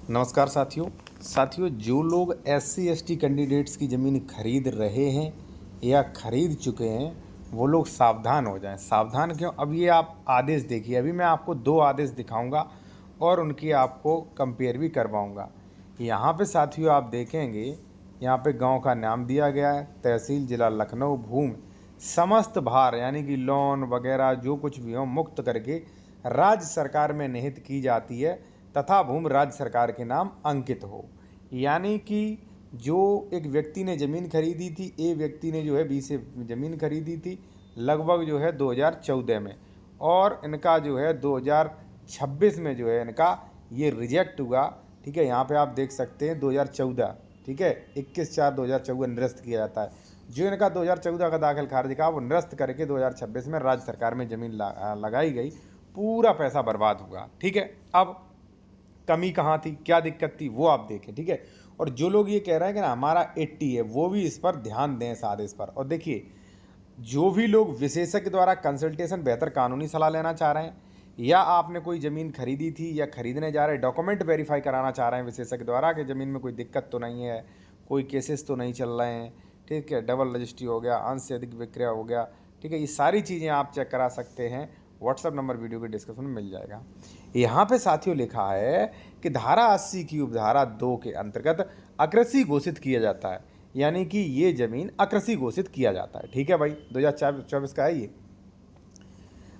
नमस्कार साथियों जो लोग SC ST कैंडिडेट्स की ज़मीन खरीद रहे हैं या खरीद चुके हैं वो लोग सावधान हो जाएं। सावधान क्यों? अब ये आप आदेश देखिए। अभी मैं आपको दो आदेश दिखाऊंगा और उनकी आपको कंपेयर भी करवाऊंगा। यहाँ पे साथियों आप देखेंगे, यहाँ पे गांव का नाम दिया गया है, तहसील जिला लखनऊ, भूमि समस्त भार यानी कि लोन वगैरह जो कुछ भी हो मुक्त करके राज्य सरकार में निहित की जाती है तथा भूमि राज्य सरकार के नाम अंकित हो। यानी कि जो एक व्यक्ति ने ज़मीन खरीदी थी, ए व्यक्ति ने जो है बी से ज़मीन खरीदी थी लगभग जो है 2014 में, और इनका जो है 2026 में जो है इनका ये रिजेक्ट हुआ। ठीक है, यहाँ पे आप देख सकते हैं 2014, ठीक है, 21/4/2014 निरस्त किया जाता है। जो इनका 2014 का दाखिल खारिज का वो निरस्त करके 2026 में राज्य सरकार में ज़मीन लगाई गई, पूरा पैसा बर्बाद हुआ। ठीक है, अब कमी कहाँ थी, क्या दिक्कत थी, वो आप देखें। ठीक है, और जो लोग ये कह रहे हैं कि ना हमारा 80 है, वो भी इस पर ध्यान दें, इस आदेश पर। और देखिए, जो भी लोग विशेषज्ञ द्वारा कंसल्टेशन बेहतर कानूनी सलाह लेना चाह रहे हैं, या आपने कोई ज़मीन खरीदी थी या खरीदने जा रहे हैं, डॉक्यूमेंट वेरीफाई कराना चाह रहे हैं विशेषज्ञ द्वारा कि ज़मीन में कोई दिक्कत तो नहीं है, कोई केसेस तो नहीं चल रहे हैं, ठीक है, डबल रजिस्ट्री हो गया, अंश से अधिक विक्रय हो गया, ठीक है, ये सारी चीज़ें आप चेक करा सकते हैं। व्हाट्सएप नंबर वीडियो के डिस्क्रिप्शन में मिल जाएगा। यहाँ पे साथियों लिखा है कि धारा 80 की उपधारा 2 के अंतर्गत अकृषि घोषित किया जाता है, यानी कि ये जमीन अकृषि घोषित किया जाता है। ठीक है भाई, 2024 का है ये।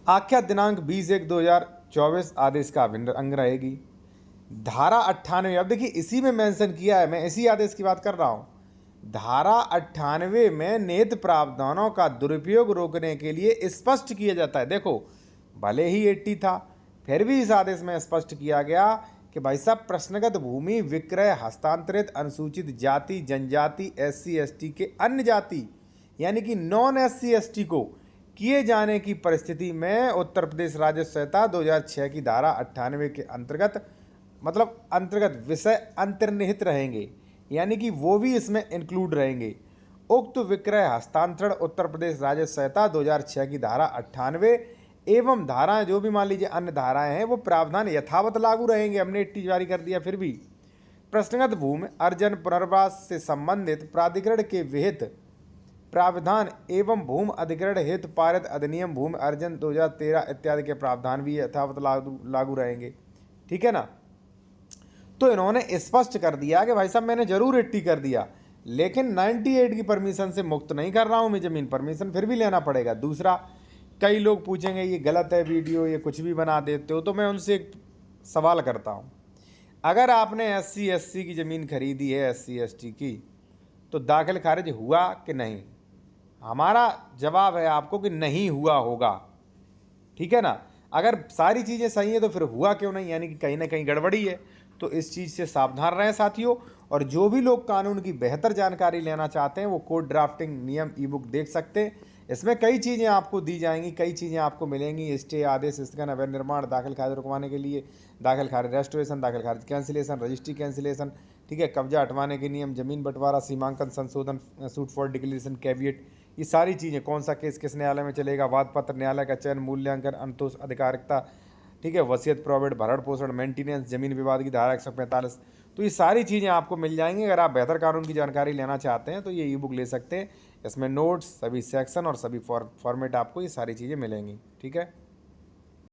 आख्या दिनांक 20/1/2024 आदेश का अंग रहेगी। धारा 98, अब देखिए इसी में मेंशन किया है, मैं इसी आदेश की बात कर रहा हूँ। धारा 98 में निहित प्रावधानों का दुरुपयोग रोकने के लिए स्पष्ट किया जाता है। देखो, भले ही 80 था, फिर भी इस आदेश में स्पष्ट किया गया कि भाई साहब, प्रश्नगत भूमि विक्रय हस्तांतरित अनुसूचित जाति जनजाति SC ST के अन्य जाति यानी कि नॉन SC ST को किए जाने की परिस्थिति में उत्तर प्रदेश राजस्व संहिता 2006 की धारा 98 के अंतर्गत मतलब अंतर्गत विषय अंतर्निहित रहेंगे, यानी कि वो भी इसमें इंक्लूड रहेंगे। उक्त विक्रय हस्तांतरण उत्तर प्रदेश राजस्व संहिता 2006 की धारा 98 एवं धाराएं जो भी मान लीजिए अन्य धाराएं हैं वो प्रावधान यथावत लागू रहेंगे। हमने 80 जारी कर दिया, फिर भी प्रश्नगत भूमि अर्जन पुनर्वास से संबंधित प्राधिकरण के विहित प्रावधान एवं भूमि अधिग्रहण हेतु पारित अधिनियम भूमि अर्जन 2013 इत्यादि के प्रावधान भी यथावत लागू रहेंगे। ठीक है ना। तो इन्होंने स्पष्ट कर दिया कि भाई साहब, मैंने जरूर 80 कर दिया, लेकिन 98 की परमिशन से मुक्त नहीं कर रहा हूं मैं जमीन, परमिशन फिर भी लेना पड़ेगा। दूसरा, कई लोग पूछेंगे ये गलत है वीडियो, ये कुछ भी बना देते हो, तो मैं उनसे एक सवाल करता हूं। अगर आपने SC SC की ज़मीन खरीदी है, SC ST की, तो दाखिल खारिज हुआ कि नहीं? हमारा जवाब है आपको कि नहीं हुआ होगा। ठीक है ना। अगर सारी चीज़ें सही हैं तो फिर हुआ क्यों नहीं, यानी कि कहीं ना कहीं गड़बड़ी है। तो इस चीज़ से सावधान रहें साथियों। और जो भी लोग कानून की बेहतर जानकारी लेना चाहते हैं वो कोड ड्राफ्टिंग नियम ई-बुक देख सकते हैं। इसमें कई चीज़ें आपको दी जाएंगी, कई चीज़ें आपको मिलेंगी। स्टे, आदेश, स्थगन, अवैध निर्माण, दाखिल खारिज रुकवाने के लिए, दाखिल खारिज रेस्टोरेशन, दाखिल खारिज कैंसिलेशन, रजिस्ट्री कैंसिलेशन, ठीक है, कब्जा हटवाने के नियम, जमीन बंटवारा, सीमांकन संशोधन, सूट फॉर डिक्लेरेशन, कैविएट, ये सारी चीज़ें, कौन सा केस किस न्यायालय में चलेगा, वाद पत्र, न्यायालय का चयन, मूल्यांकन, अंतोष अधिकारिकता, ठीक है, वसीयत, प्रोविडेंट, भरण पोषण, मेंटेनेंस, जमीन विवाद की धारा 145। तो ये सारी चीज़ें आपको मिल जाएंगी। अगर आप बेहतर कानून की जानकारी लेना चाहते हैं तो ये ई-बुक ले सकते हैं। इसमें नोट्स, सभी सेक्शन और सभी फॉर्मेट आपको ये सारी चीज़ें मिलेंगी। ठीक है।